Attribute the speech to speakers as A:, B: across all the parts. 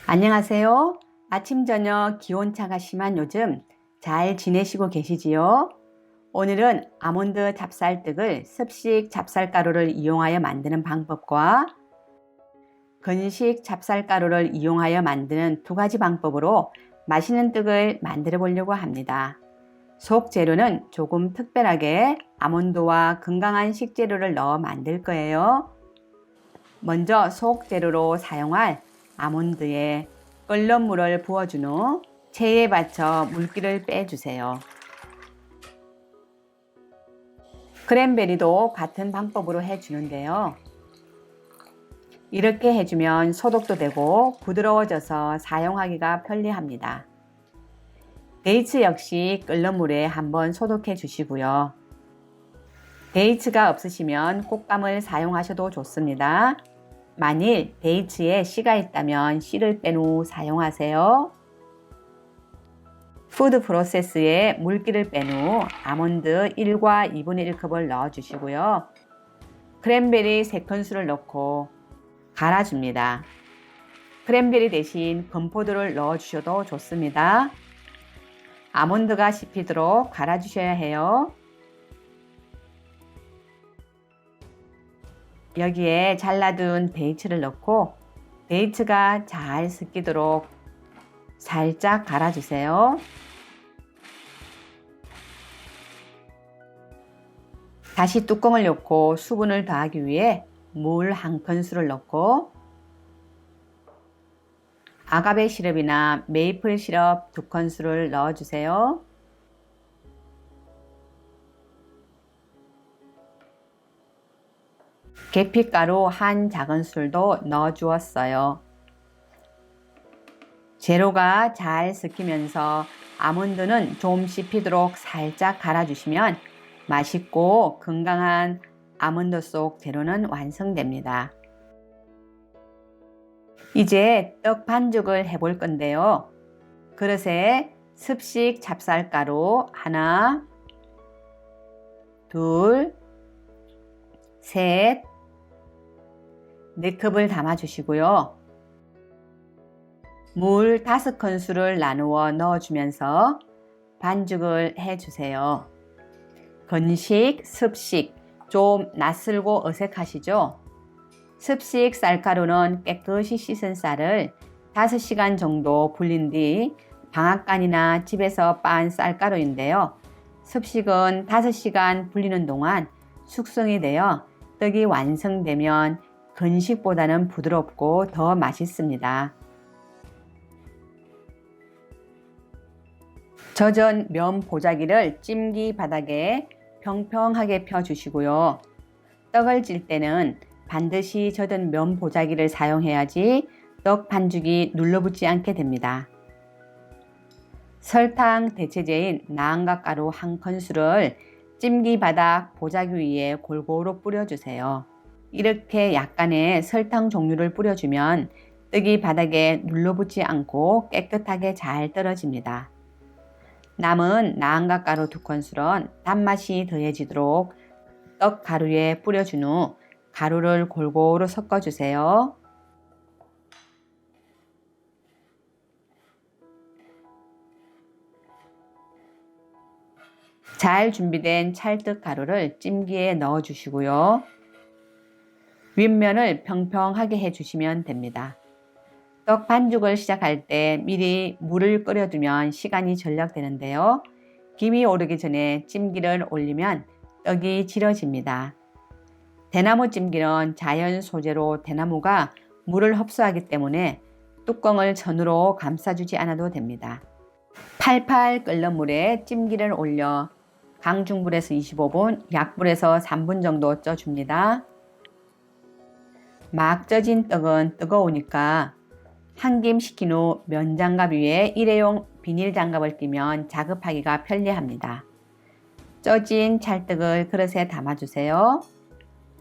A: 안녕하세요. 아침 저녁 기온차가 심한 요즘 잘 지내시고 계시지요? 오늘은 아몬드 찹쌀떡을 습식 찹쌀가루를 이용하여 만드는 방법과 건식 찹쌀가루를 이용하여 만드는 두 가지 방법으로 맛있는 떡을 만들어 보려고 합니다. 속 재료는 조금 특별하게 아몬드와 건강한 식재료를 넣어 만들 거예요. 먼저 속 재료로 사용할 아몬드에 끓는 물을 부어준 후 체에 받쳐 물기를 빼주세요. 크랜베리도 같은 방법으로 해주는데요. 이렇게 해주면 소독도 되고 부드러워져서 사용하기가 편리합니다. 데이츠 역시 끓는 물에 한번 소독해 주시고요. 데이츠가 없으시면 꽃감을 사용하셔도 좋습니다. 만일 데이츠에 씨가 있다면 씨를 뺀 후 사용하세요. 푸드 프로세스에 물기를 뺀 후 아몬드 1과 2분의 1컵을 넣어 주시고요. 크랜베리 3큰술을 넣고 갈아줍니다. 크랜베리 대신 건포도를 넣어 주셔도 좋습니다. 아몬드가 씹히도록 갈아주셔야 해요. 여기에 잘라둔 데이츠를 넣고 데이츠가 잘 섞이도록 살짝 갈아주세요. 다시 뚜껑을 넣고 수분을 더하기 위해 물 1큰술을 넣고 아가베 시럽이나 메이플 시럽 2큰술을 넣어주세요. 계피가루 1 작은술도 넣어 주었어요. 재료가 잘 섞이면서 아몬드는 좀 씹히도록 살짝 갈아주시면 맛있고 건강한 아몬드 속 재료는 완성됩니다. 이제 떡 반죽을 해볼 건데요. 그릇에 습식 찹쌀가루 하나, 둘, 셋, 4컵을 담아주시고요. 물 5큰술을 나누어 넣어주면서 반죽을 해주세요. 건식, 습식 좀 낯설고 어색하시죠? 습식 쌀가루는 깨끗이 씻은 쌀을 5시간 정도 불린 뒤 방앗간이나 집에서 빻은 쌀가루인데요. 습식은 5시간 불리는 동안 숙성이 되어 떡이 완성되면 건식보다는 부드럽고 더 맛있습니다. 젖은 면 보자기를 찜기 바닥에 평평하게 펴주시고요. 떡을 찔 때는 반드시 젖은 면 보자기를 사용해야지 떡 반죽이 눌러붙지 않게 됩니다. 설탕 대체제인 나한가가루 1큰술을 찜기 바닥 보자기 위에 골고루 뿌려주세요. 이렇게 약간의 설탕 종류를 뿌려주면 떡이 바닥에 눌러붙지 않고 깨끗하게 잘 떨어집니다. 남은 나한가가루 2큰술은 단맛이 더해지도록 떡 가루에 뿌려준 후 가루를 골고루 섞어주세요. 잘 준비된 찰떡 가루를 찜기에 넣어 주시고요. 윗면을 평평하게 해주시면 됩니다. 떡 반죽을 시작할 때 미리 물을 끓여두면 시간이 절약되는데요. 김이 오르기 전에 찜기를 올리면 떡이 질어집니다. 대나무 찜기는 자연 소재로 대나무가 물을 흡수하기 때문에 뚜껑을 전으로 감싸주지 않아도 됩니다. 팔팔 끓는 물에 찜기를 올려 강중불에서 25분, 약불에서 3분 정도 쪄줍니다. 막 쪄진 떡은 뜨거우니까 한김 식힌 후 면장갑 위에 일회용 비닐 장갑을 끼면 작업하기가 편리합니다. 쪄진 찰떡을 그릇에 담아주세요.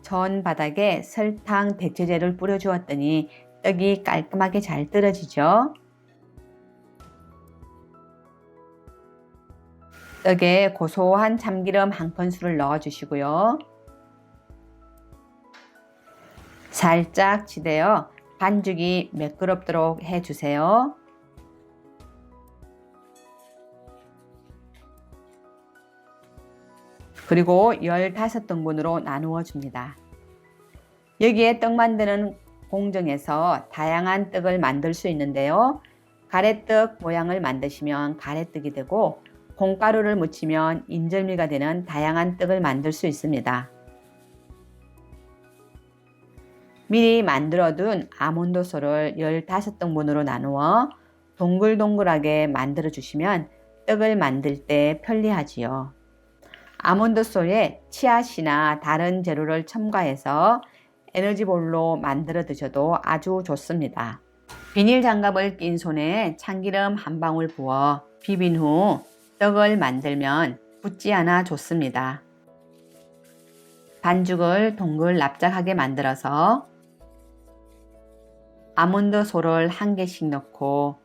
A: 전 바닥에 설탕 대체제를 뿌려주었더니 떡이 깔끔하게 잘 떨어지죠. 떡에 고소한 참기름 1큰술을 넣어주시고요. 살짝 지대어 반죽이 매끄럽도록 해주세요. 그리고 15등분으로 나누어 줍니다. 여기에 떡 만드는 공정에서 다양한 떡을 만들 수 있는데요. 가래떡 모양을 만드시면 가래떡이 되고, 콩가루를 묻히면 인절미가 되는 다양한 떡을 만들 수 있습니다. 미리 만들어둔 아몬드소를 15등분으로 나누어 동글동글하게 만들어 주시면 떡을 만들 때 편리하지요. 아몬드소에 치아씨나 다른 재료를 첨가해서 에너지볼로 만들어 드셔도 아주 좋습니다. 비닐 장갑을 낀 손에 참기름 한 방울 부어 비빈 후 떡을 만들면 붙지 않아 좋습니다. 반죽을 동글 납작하게 만들어서 아몬드소를 1개씩 넣고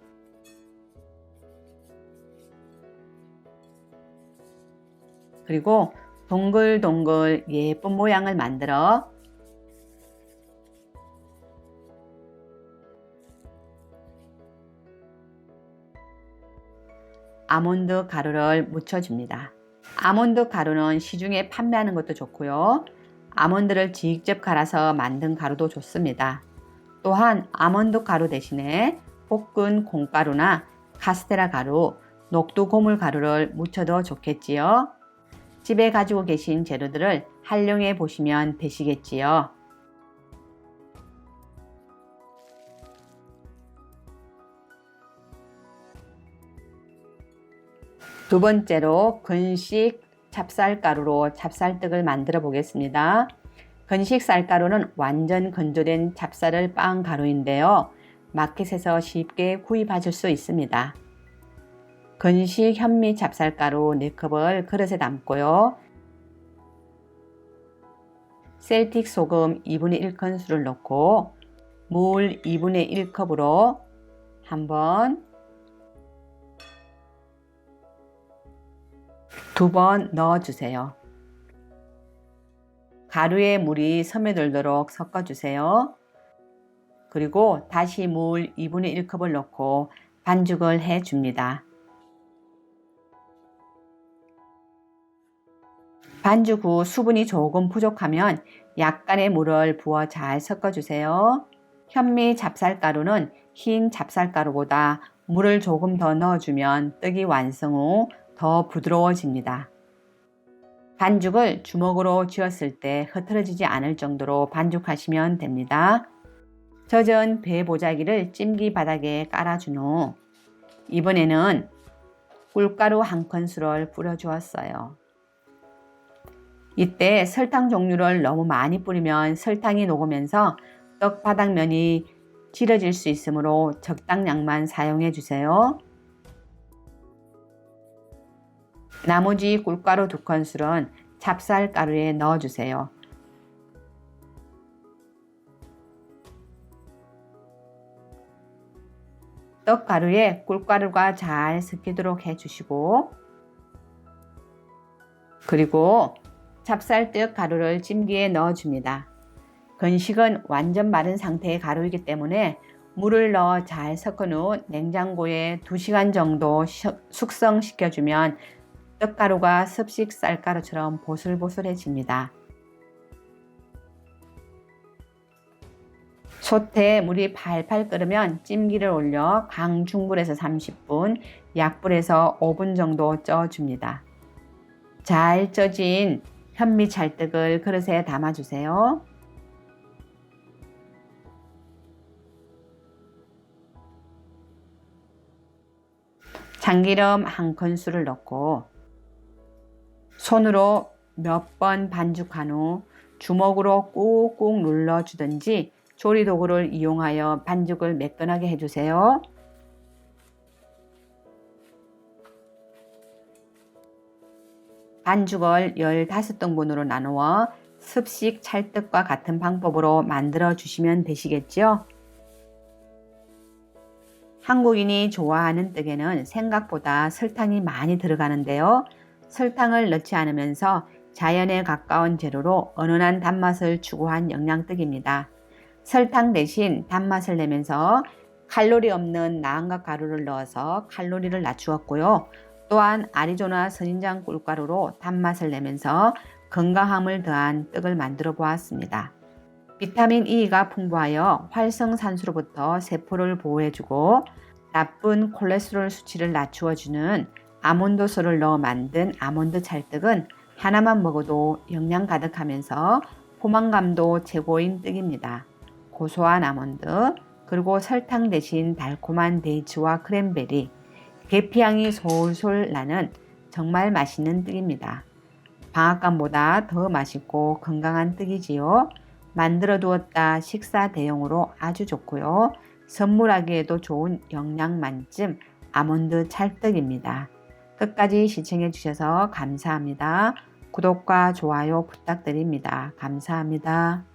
A: 그리고 동글동글 예쁜 모양을 만들어 아몬드 가루를 묻혀줍니다. 아몬드 가루는 시중에 판매하는 것도 좋고요. 아몬드를 직접 갈아서 만든 가루도 좋습니다. 또한 아몬드 가루 대신에 볶은 콩가루나 카스테라 가루, 녹두 고물 가루를 묻혀도 좋겠지요. 집에 가지고 계신 재료들을 활용해 보시면 되시겠지요. 두 번째로 건식 찹쌀가루로 찹쌀떡을 만들어 보겠습니다. 건식 쌀가루는 완전 건조된 찹쌀을 빻은 가루인데요. 마켓에서 쉽게 구입하실 수 있습니다. 건식 현미 찹쌀가루 4컵을 그릇에 담고요. 셀틱 소금 2분의 1큰술을 넣고 물 2분의 1컵으로 한번, 2번 넣어주세요. 가루에 물이 스며들도록 섞어주세요. 그리고 다시 물 2분의 1컵을 넣고 반죽을 해줍니다. 반죽 후 수분이 조금 부족하면 약간의 물을 부어 잘 섞어주세요. 현미 찹쌀가루는 흰 찹쌀가루보다 물을 조금 더 넣어주면 떡이 완성 후 더 부드러워집니다. 반죽을 주먹으로 쥐었을 때 흐트러지지 않을 정도로 반죽하시면 됩니다. 젖은 배 보자기를 찜기 바닥에 깔아준 후 이번에는 꿀가루 1큰술을 뿌려 주었어요. 이때 설탕 종류를 너무 많이 뿌리면 설탕이 녹으면서 떡 바닥면이 질어질 수 있으므로 적당량만 사용해 주세요. 나머지 꿀가루 2큰술은 찹쌀가루에 넣어주세요. 떡가루에 꿀가루가 잘 섞이도록 해주시고 그리고 찹쌀떡 가루를 찜기에 넣어줍니다. 건식은 완전 마른 상태의 가루이기 때문에 물을 넣어 잘 섞은 후 냉장고에 2시간 정도 숙성시켜주면 떡가루가 습식 쌀가루처럼 보슬보슬해집니다. 솥에 물이 팔팔 끓으면 찜기를 올려 강중불에서 30분, 약불에서 5분 정도 쪄줍니다. 잘 쪄진 현미 찰떡을 그릇에 담아주세요. 참기름 1큰술을 넣고 손으로 몇 번 반죽한 후 주먹으로 꾹꾹 눌러주든지 조리도구를 이용하여 반죽을 매끈하게 해주세요. 반죽을 15등분으로 나누어 습식 찰떡과 같은 방법으로 만들어 주시면 되시겠죠? 한국인이 좋아하는 떡에는 생각보다 설탕이 많이 들어가는데요. 설탕을 넣지 않으면서 자연에 가까운 재료로 은은한 단맛을 추구한 영양떡입니다. 설탕 대신 단맛을 내면서 칼로리 없는 나은각 가루를 넣어서 칼로리를 낮추었고요. 또한 아리조나 선인장 꿀가루로 단맛을 내면서 건강함을 더한 떡을 만들어 보았습니다. 비타민 E가 풍부하여 활성산소로부터 세포를 보호해주고 나쁜 콜레스테롤 수치를 낮추어주는 아몬드소를 넣어 만든 아몬드 찰떡은 하나만 먹어도 영양 가득하면서 포만감도 최고인 떡입니다. 고소한 아몬드, 그리고 설탕 대신 달콤한 데이츠와 크랜베리, 계피향이 솔솔 나는 정말 맛있는 떡입니다. 방앗간보다 더 맛있고 건강한 떡이지요. 만들어 두었다 식사 대용으로 아주 좋고요. 선물하기에도 좋은 영양 만점 아몬드 찰떡입니다. 끝까지 시청해 주셔서 감사합니다. 구독과 좋아요 부탁드립니다. 감사합니다.